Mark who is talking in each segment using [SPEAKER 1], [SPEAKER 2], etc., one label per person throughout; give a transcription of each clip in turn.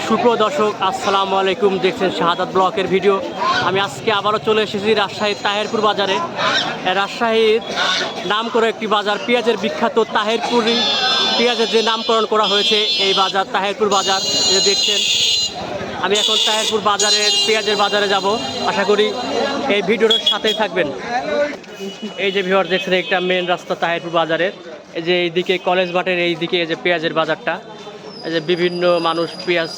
[SPEAKER 1] সুপ্রিয় দর্শক আসসালামু আলাইকুম, দেখছেন শাহাদাত ব্লকের ভিডিও। আমি আজকে আবারও চলে এসেছি রাজশাহীর তাহেরপুর বাজারে। রাজশাহীর নাম করা একটি বাজার, পেঁয়াজের বিখ্যাত তাহেরপুরি পেঁয়াজের যে নামকরণ করা হয়েছে এই বাজার তাহেরপুর বাজার। যে দেখছেন আমি এখন তাহেরপুর বাজারের পেঁয়াজের বাজারে যাব, আশা করি এই ভিডিওটার সাথেই থাকবেন। এই যে ভিউয়ার দেখছেন একটা মেন রাস্তা তাহেরপুর বাজারের, এই যে এইদিকে কলেজ মাঠের এইদিকে এই যে পেঁয়াজের বাজারটা, এই যে বিভিন্ন মানুষ পেঁয়াজ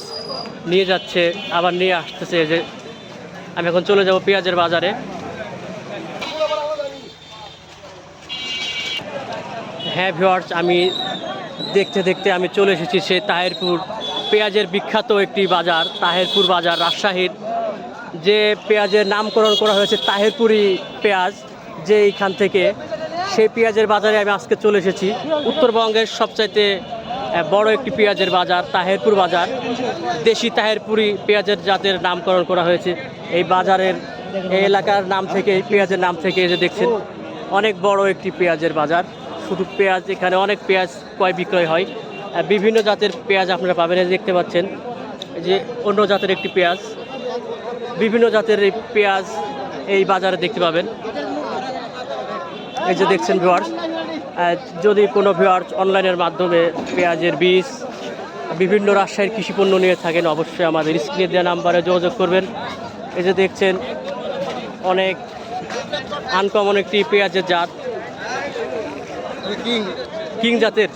[SPEAKER 1] নিয়ে যাচ্ছে আবার নিয়ে আসতেছে। এই যে আমি এখন চলে যাব পেঁয়াজের বাজারে। হ্যাঁ ভিউয়ার্স, আমি দেখতে দেখতে আমি চলে এসেছি সেই তাহেরপুর পেঁয়াজের বিখ্যাত একটি বাজার, তাহেরপুর বাজার। রাজশাহীর যে পেঁয়াজের নামকরণ করা হয়েছে তাহেরপুরি পেঁয়াজ, যে এইখান থেকে সেই পেঁয়াজের বাজারে আমি আজকে চলে এসেছি। উত্তরবঙ্গের সবচাইতে বড় একটি পেঁয়াজের বাজার তাহেরপুর বাজার। দেশি তাহেরপুরি পেঁয়াজের জাতের নামকরণ করা হয়েছে এই বাজারের, এই এলাকার নাম থেকে, এই পেঁয়াজের নাম থেকে। এই যে দেখছেন অনেক বড় একটি পেঁয়াজের বাজার। শুধু পেঁয়াজ, এখানে অনেক পেঁয়াজ ক্রয় বিক্রয় হয়, বিভিন্ন জাতের পেঁয়াজ আপনারা পাবেন। এই দেখতে পাচ্ছেন এই যে অন্য জাতের একটি পেঁয়াজ, বিভিন্ন জাতের এই পেঁয়াজ এই বাজারে দেখতে পাবেন। এই যে দেখছেন ভিউয়ার্স, যদি কোনো ভিউয়ার্স অনলাইনের মাধ্যমে পেঁয়াজের বীজ, বিভিন্ন রাজশাহীর কৃষিপণ্য নিয়ে থাকেন, অবশ্যই আমাদের স্ক্রিনে দেওয়া নাম্বারে যোগাযোগ করবেন। এই যে দেখছেন অনেক আনকমন একটি পেঁয়াজের জাত, কিং জাতের।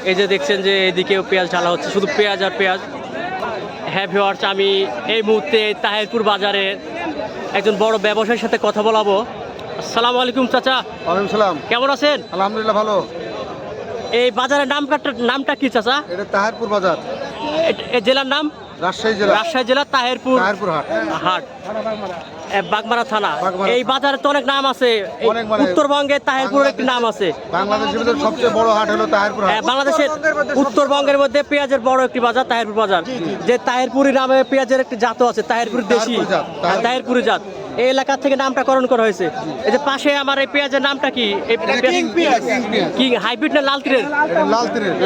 [SPEAKER 1] এই যে দেখছেন যে এইদিকেও পেঁয়াজ ঢালা হচ্ছে, শুধু পেঁয়াজ আর পেঁয়াজ। হ্যাঁ ভিউয়ার্স, আমি এই মুহূর্তে তাহেরপুর বাজারের একজন বড় ব্যবসায়ীর সাথে কথা বলাবো। আসসালামু আলাইকুম চাচা।
[SPEAKER 2] ওয়ালাইকুম সালাম।
[SPEAKER 1] কেমন আছেন?
[SPEAKER 2] আলহামদুলিল্লাহ ভালো।
[SPEAKER 1] এই বাজারের নামটা কি চাচা?
[SPEAKER 2] এটা তাহেরপুর বাজার,
[SPEAKER 1] এই জেলার নাম?
[SPEAKER 2] রাজশাহী জেলা,
[SPEAKER 1] রাজশাহী জেলা তাহেরপুর
[SPEAKER 2] হাট।
[SPEAKER 1] হাট, বাগমারা থানা।
[SPEAKER 2] বাগমারা।
[SPEAKER 1] এই বাজারে তো অনেক নাম আছে,
[SPEAKER 2] অনেক, মানে
[SPEAKER 1] উত্তরবঙ্গে তাহেরপুর একটি নাম আছে।
[SPEAKER 2] বাংলাদেশের ভিতরে সবচেয়ে বড় হাট হলো তাহেরপুর হাট।
[SPEAKER 1] বাংলাদেশের উত্তরবঙ্গের মধ্যে পেঁয়াজের বড় একটি বাজার তাহেরপুর বাজার। যে তাহেরপুরি নামে পেঁয়াজের একটি জাতও আছে, তাহেরপুর দেশি, তাহেরপুরি জাত। এই এলাকা থেকে নামটা করণ করা হয়েছে। এই যে পাশে আমার এই পেঁয়াজের নামটা কি? কিং হাইব্রিড না লাল তীরের?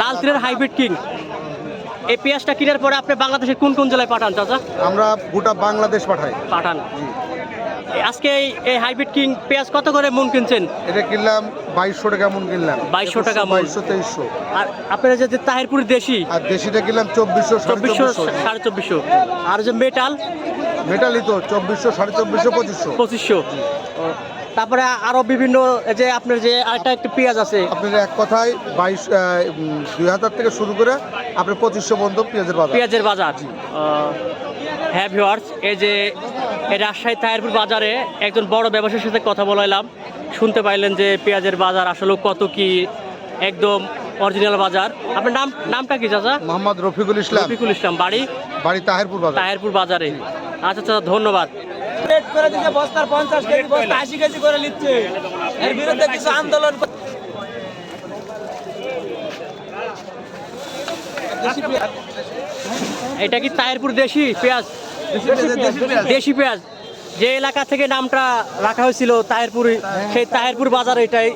[SPEAKER 1] লাল তীরের হাইব্রিড কিং। এই পেঁয়াজটা কেনার পরে আপনি বাংলাদেশের কোন কোন জেলায় পাঠান চাচা?
[SPEAKER 2] আমরা গোটা বাংলাদেশ পাঠান।
[SPEAKER 1] আজকে এই হাইব্রিড কিং পেঁয়াজ কত করে মন কিনছেন?
[SPEAKER 2] এটা কিনলাম 2200 টাকা মন কিনলাম।
[SPEAKER 1] 2200 টাকা মন।
[SPEAKER 2] 2200-2300।
[SPEAKER 1] আর আপনারা যে তাহেরপুর দেশি,
[SPEAKER 2] আর দেশিটা কিনলাম 2400,
[SPEAKER 1] 2400-2450। আর যে
[SPEAKER 2] মেটালি তো 2400, 2450,
[SPEAKER 1] 2500। তারপরে আরো বিভিন্ন, যে আপনার যে আরেকটা একটু পেঁয়াজ আছে,
[SPEAKER 2] আপনার এক কথায় 2000 থেকে শুরু করে আপনার 2500 পর্যন্ত পেঁয়াজের বাজার।
[SPEAKER 1] হ্যাঁ ভিউয়ার্স, এই যে এই রাজশাহী তাহেরপুর বাজারে একজন বড় ব্যবসায়ীর সাথে কথা বলাইলাম, শুনতে পাইলেন যে পেঁয়াজের বাজার আসলে কত কি, একদম অরিজিনাল বাজার। আপনার নামটা কি চাচা?
[SPEAKER 2] মোহাম্মদ রফিকুল ইসলাম। বাড়ি
[SPEAKER 1] তাহেরপুর বাজারে। আচ্ছা আচ্ছা, ধন্যবাদ।
[SPEAKER 3] করে দিচ্ছে বস্তার 50 কেজি বস্তা 80 কেজি করে নিচ্ছে, এর বিরুদ্ধে কিছু আন্দোলন।
[SPEAKER 1] এটা কি তাহেরপুর দেশি পেঁয়াজ? দেশি পেঁয়াজ। যে এলাকা থেকে নামটা রাখা হয়েছিল তাহেরপুরি, সেই তাহেরপুর বাজার এটাই।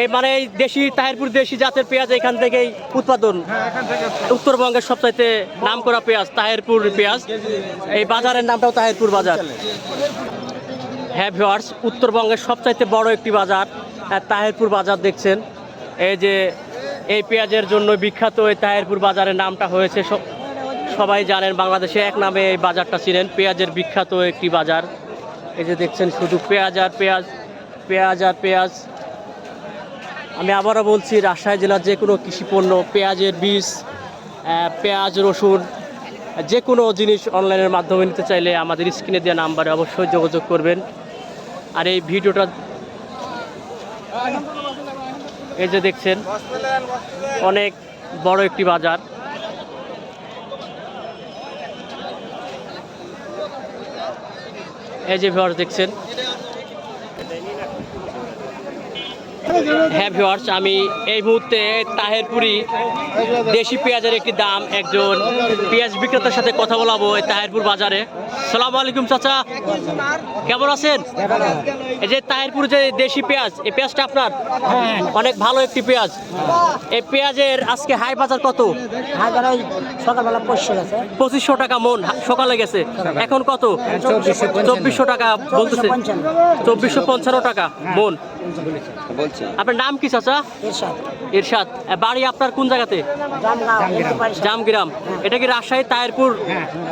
[SPEAKER 1] এই মানে এই দেশি তাহেরপুর দেশি জাতের পেঁয়াজ এখান থেকেই উৎপাদন। উত্তরবঙ্গের সবচাইতে নাম করা পেঁয়াজ তাহেরপুর পেঁয়াজ। এই বাজারের নামটাও তাহেরপুর বাজার। হ্যাঁ ভিউয়ার্স, উত্তরবঙ্গের সবচাইতে বড় একটি বাজার তাহেরপুর বাজার দেখছেন। এই যে এই পেঁয়াজের জন্য বিখ্যাত এই তাহেরপুর বাজারের নামটা হয়েছে, সবাই জানেন, বাংলাদেশে এক নামে এই বাজারটা চিনেন, পেঁয়াজের বিখ্যাত একটি বাজার। এই যে দেখছেন শুধু পেঁয়াজ আর পেঁয়াজ, পেঁয়াজ আর পেঁয়াজ। আমি আবারও বলছি, রাজশাহী জেলার যে কোনো কৃষিপণ্য, পেঁয়াজের বীজ, পেঁয়াজ, রসুন, যে কোনো জিনিস অনলাইনের মাধ্যমে নিতে চাইলে আমাদের স্ক্রিনে দেওয়া নাম্বারে অবশ্যই যোগাযোগ করবেন। আর এই ভিডিওটা এই যে দেখছেন অনেক বড় একটি বাজার। এই যে ভিউয়ার্স দেখছেন হ্যাঁ ভিউয়ার্স, আমি এই মুহূর্তে তাহেরপুরি দেশি পেঁয়াজের একটি দাম একজন পেঁয়াজ বিক্রেতার সাথে কথা বলাবো এই তাহেরপুর বাজারে। সালামু আলাইকুম চাচা, কেমন আছেন? এই যে তাহেরপুর যে দেশি পেঁয়াজ, এই পেঁয়াজটা আপনার? অনেক ভালো একটি পেঁয়াজ। এই পেঁয়াজের আজকে হাই বাজার কত?
[SPEAKER 4] সকালবেলা
[SPEAKER 1] 2500 টাকা মন সকালে গেছে, এখন কত? 2400 টাকা বলতেছে, 2455 টাকা মন। আপনার নাম কি চাচা? ইরশাদ। বাড়ি আপনার কোন জায়গাতে? জামগ্রাম। এটা কি রাজশাহী তাহেরপুর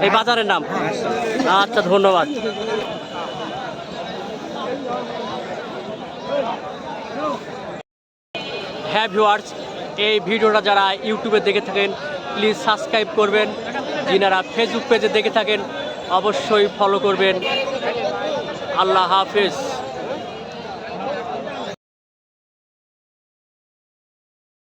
[SPEAKER 1] এই বাজারের নাম? আচ্ছা, ধন্যবাদ। হ্যাঁ ভিউয়ার্স, এই ভিডিওটা যারা ইউটিউবে দেখে থাকেন প্লিজ সাবস্ক্রাইব করবেন, যিনারা ফেসবুক পেজে দেখে থাকেন অবশ্যই ফলো করবেন। আল্লাহ হাফেজ।